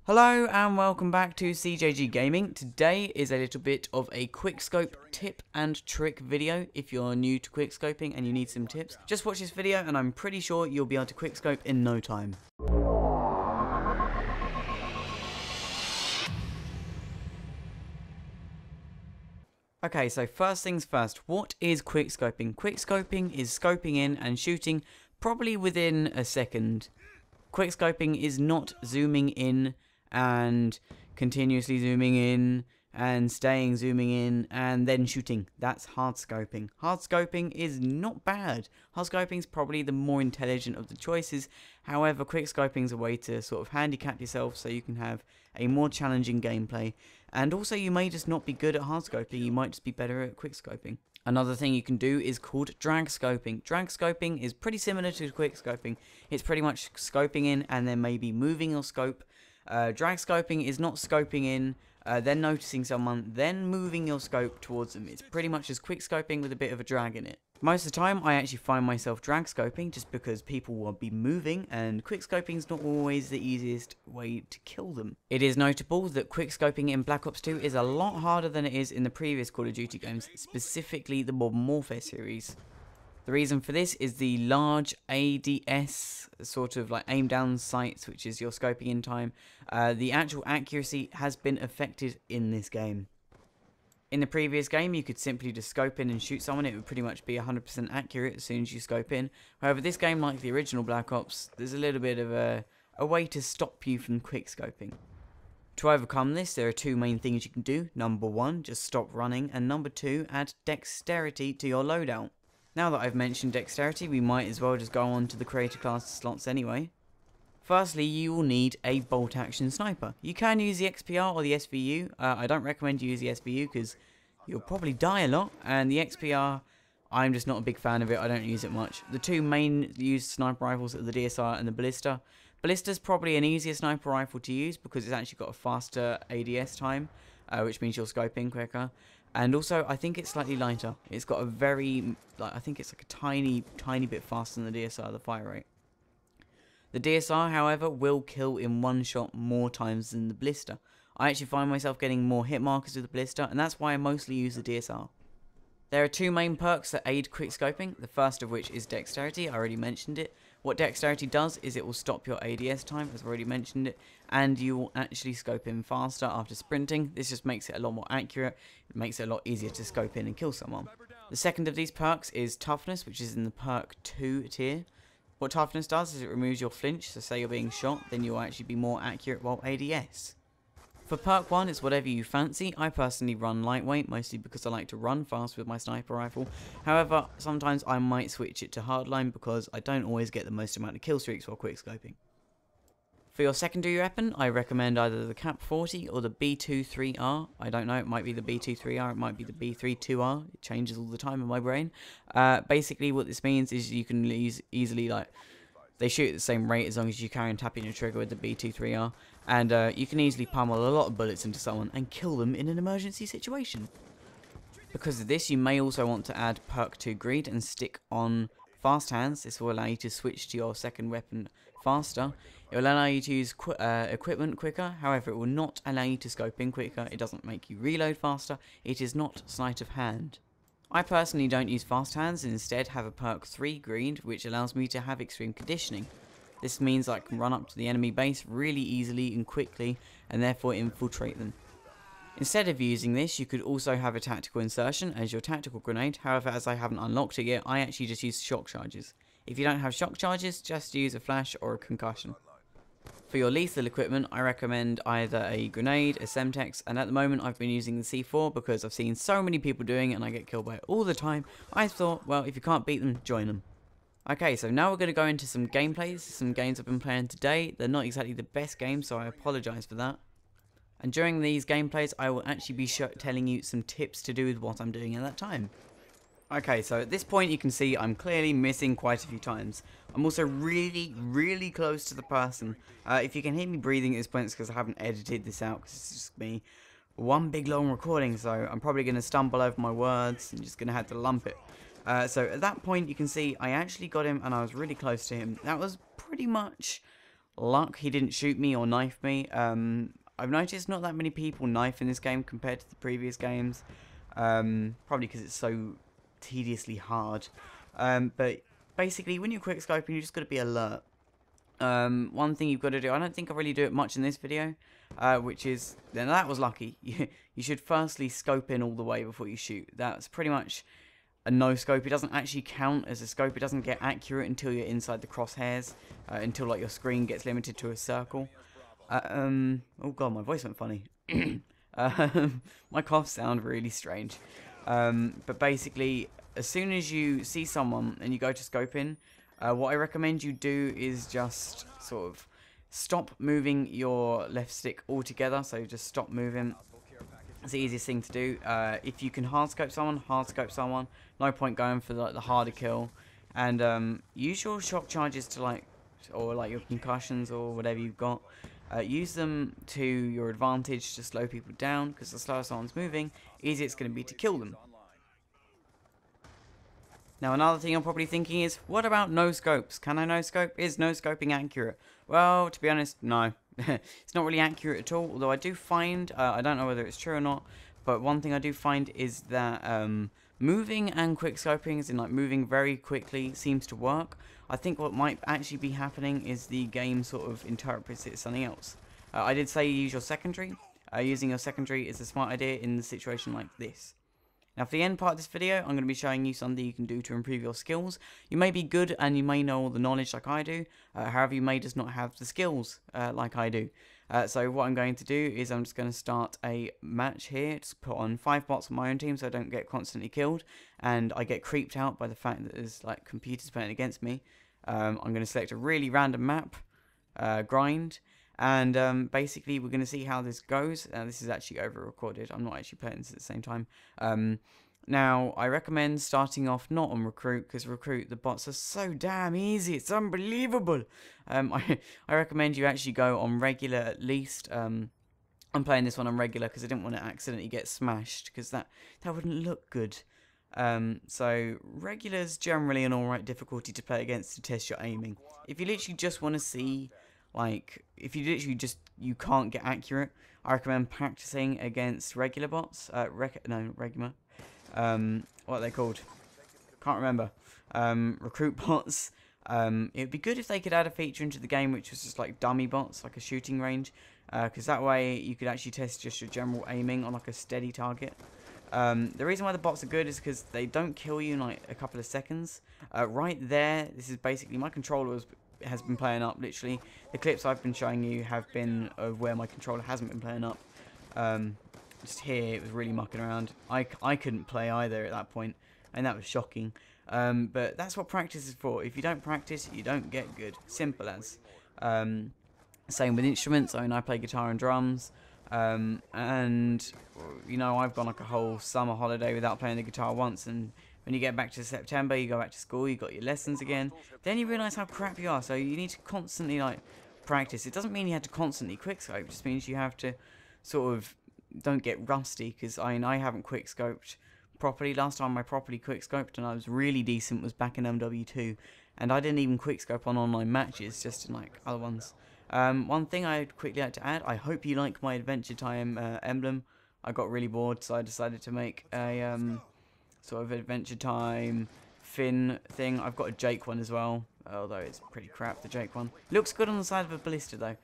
Hello and welcome back to CJGGaming. Today is a little bit of a Quickscope tip and trick video. If you're new to Quickscoping and you need some tips, just watch this video and I'm pretty sure you'll be able to Quickscope in no time. Okay, so first things first, what is Quickscoping? Quickscoping is scoping in and shooting probably within a second. Quickscoping is not zooming in and continuously zooming in and staying zooming in and then shooting. That's hard scoping. Hard scoping is not bad. Hard scoping is probably the more intelligent of the choices. However, quick scoping is a way to sort of handicap yourself so you can have a more challenging gameplay. And also you may just not be good at hard scoping, you might just be better at quick scoping. Another thing you can do is called drag scoping. Drag scoping is pretty similar to quick scoping. It's pretty much scoping in and then maybe moving your scope. Drag scoping is not scoping in, then noticing someone, then moving your scope towards them. It's pretty much as quick scoping with a bit of a drag in it. Most of the time I actually find myself drag scoping just because people will be moving and quick scoping is not always the easiest way to kill them. It is notable that quick scoping in Black Ops 2 is a lot harder than it is in the previous Call of Duty games, specifically the Modern Warfare series. The reason for this is the large ADS, sort of like aim down sights, which is your scoping in time. The actual accuracy has been affected in this game. In the previous game, you could simply just scope in and shoot someone. It would pretty much be 100% accurate as soon as you scope in. However, this game, like the original Black Ops, there's a little bit of a way to stop you from quick scoping. To overcome this, there are two main things you can do. Number one, just stop running, and number two, add dexterity to your loadout. Now that I've mentioned dexterity, we might as well just go on to the creator class slots anyway. Firstly, you will need a bolt action sniper. You can use the XPR or the SVU. I don't recommend you use the SVU because you'll probably die a lot, and the XPR, I'm just not a big fan of it. I don't use it much. The two main used sniper rifles are the DSR and the Ballista. Ballista's probably an easier sniper rifle to use because it's actually got a faster ADS time, which means you'll scope in quicker. And also, I think it's slightly lighter. It's got a very, I think it's like a tiny bit faster than the DSR, the fire rate. The DSR, however, will kill in one shot more times than the Ballista. I actually find myself getting more hit markers with the Ballista, and that's why I mostly use the DSR. There are two main perks that aid quick scoping, the first of which is dexterity. I already mentioned it. What dexterity does is it will stop your ADS time, as I already mentioned it, and you will actually scope in faster after sprinting. This just makes it a lot more accurate. It makes it a lot easier to scope in and kill someone. The second of these perks is toughness, which is in the perk 2 tier. What toughness does is it removes your flinch, so say you're being shot, then you'll actually be more accurate while ADS. For perk 1, it's whatever you fancy. I personally run lightweight, mostly because I like to run fast with my sniper rifle. However, sometimes I might switch it to hardline because I don't always get the most amount of kill streaks while quickscoping. For your secondary weapon, I recommend either the Cap 40 or the B23R. I don't know, it might be the B23R, it might be the B32R. It changes all the time in my brain. Basically, what this means is you can easily, they shoot at the same rate as long as you carry on tapping your trigger with the B23R. And you can easily pummel a lot of bullets into someone and kill them in an emergency situation. Because of this, you may also want to add perk 2 greed and stick on fast hands. This will allow you to switch to your second weapon faster. It will allow you to use equipment quicker. However, it will not allow you to scope in quicker. It doesn't make you reload faster. It is not sleight of hand. I personally don't use fast hands and instead have a perk 3 greed, which allows me to have extreme conditioning. This means I can run up to the enemy base really easily and quickly and therefore infiltrate them. Instead of using this, you could also have a tactical insertion as your tactical grenade. However, as I haven't unlocked it yet, I actually just use shock charges. If you don't have shock charges, just use a flash or a concussion. For your lethal equipment, I recommend either a grenade, a Semtex, and at the moment I've been using the C4 because I've seen so many people doing it and I get killed by it all the time. I thought, well, if you can't beat them, join them. Okay, so now we're going to go into some gameplays, some games I've been playing today. They're not exactly the best games, so I apologise for that. And during these gameplays, I will actually be telling you some tips to do with what I'm doing at that time. Okay, so at this point you can see I'm clearly missing quite a few times. I'm also really close to the person. If you can hear me breathing at this point, it's because I haven't edited this out, because it's just me. One big long recording, so I'm probably going to stumble over my words and just going to have to lump it. So at that point you can see I actually got him and I was really close to him. That was pretty much luck he didn't shoot me or knife me. I've noticed not that many people knife in this game compared to the previous games. Probably because it's so tediously hard. But basically, when you're quickscoping, you just got to be alert. One thing you've got to do, I don't think I really do it much in this video, which is, then that was lucky. You should firstly scope in all the way before you shoot. That's pretty much a no scope. It doesn't actually count as a scope. It doesn't get accurate until you're inside the crosshairs, until like your screen gets limited to a circle. Oh god, my voice went funny. My coughs sound really strange. But basically, as soon as you see someone and you go to scope in, what I recommend you do is just sort of stop moving your left stick altogether. So just stop moving. It's the easiest thing to do. If you can hard scope someone. No point going for like the harder kill. And use your shock charges to or your concussions or whatever you've got. Use them to your advantage to slow people down, because the slower someone's moving, easier it's going to be to kill them. Now another thing you're probably thinking is, what about no scopes? Can I no scope? Is no scoping accurate? Well, to be honest, no. It's not really accurate at all, although I do find, I don't know whether it's true or not, but one thing I do find is that moving and quickscoping, as in like moving very quickly, seems to work. I think what might actually be happening is the game sort of interprets it as something else. I did say use your secondary. Using your secondary is a smart idea in a situation like this. Now for the end part of this video, I'm going to be showing you something you can do to improve your skills. You may be good and you may know all the knowledge like I do, however you may just not have the skills like I do. So what I'm going to do is I'm just going to start a match here, just put on 5 bots on my own team so I don't get constantly killed, and I get creeped out by the fact that there's like computers playing against me. I'm going to select a really random map, grind, and basically we're going to see how this goes. This is actually over recorded, I'm not actually playing this at the same time. Now I recommend starting off not on recruit, because recruit, the bots are so damn easy, it's unbelievable. I recommend you actually go on regular at least. I'm playing this one on regular because I didn't want to accidentally get smashed, because that wouldn't look good. So regular's generally an alright difficulty to play against to test your aiming. If you literally just want to see, like, if you literally just, you can't get accurate, I recommend practicing against regular bots. Regular. What are they called? Can't remember. Recruit bots. It would be good if they could add a feature into the game which was just like dummy bots, like a shooting range, because that way you could actually test just your general aiming on like a steady target. The reason why the bots are good is because they don't kill you in like a couple of seconds. Right there, this is basically my controller has been playing up. Literally, the clips I've been showing you have been of where my controller hasn't been playing up. Just here, it was really mucking around. I couldn't play either at that point, and that was shocking. But that's what practice is for. If you don't practice, you don't get good. Simple as. Same with instruments. I mean, I play guitar and drums. And you know, I've gone like a whole summer holiday without playing the guitar once, and when you get back to September, you go back to school, you got your lessons again, then you realise how crap you are. So you need to constantly like practice. It doesn't mean you have to constantly quickscope, it just means you have to sort of don't get rusty, because I haven't quickscoped properly. Last time I properly quickscoped and I was really decent was back in MW2, and I didn't even quickscope on online matches, just in like other ones. One thing I'd quickly like to add, I hope you like my Adventure Time emblem. I got really bored, so I decided to make a sort of Adventure Time fin thing. I've got a Jake one as well, although it's pretty crap, the Jake one. Looks good on the side of a Ballista though.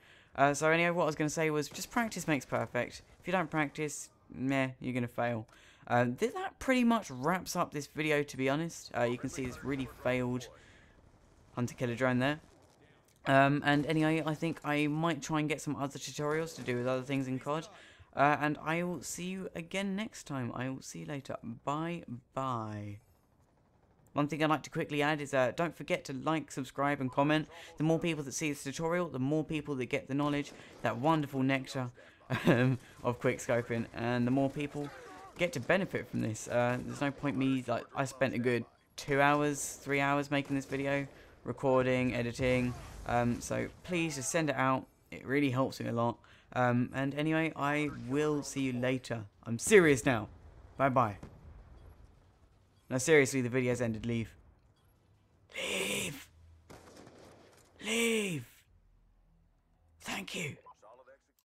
So anyway, what I was going to say was just practice makes perfect. If you don't practice, meh, you're going to fail. That pretty much wraps up this video, to be honest. You can see this really failed hunter-killer drone there. And anyway, I think I might try and get some other tutorials to do with other things in COD. And I will see you again next time. I will see you later. Bye-bye. One thing I'd like to quickly add is don't forget to like, subscribe, and comment. The more people that see this tutorial, the more people that get the knowledge, that wonderful nectar of quickscoping, and the more people get to benefit from this. There's no point me, like, I spent a good 2 hours, 3 hours making this video, recording, editing, so please just send it out. It really helps me a lot. And anyway, I will see you later. I'm serious now. Bye-bye. No, seriously, the video's ended. Leave. Leave. Leave. Thank you.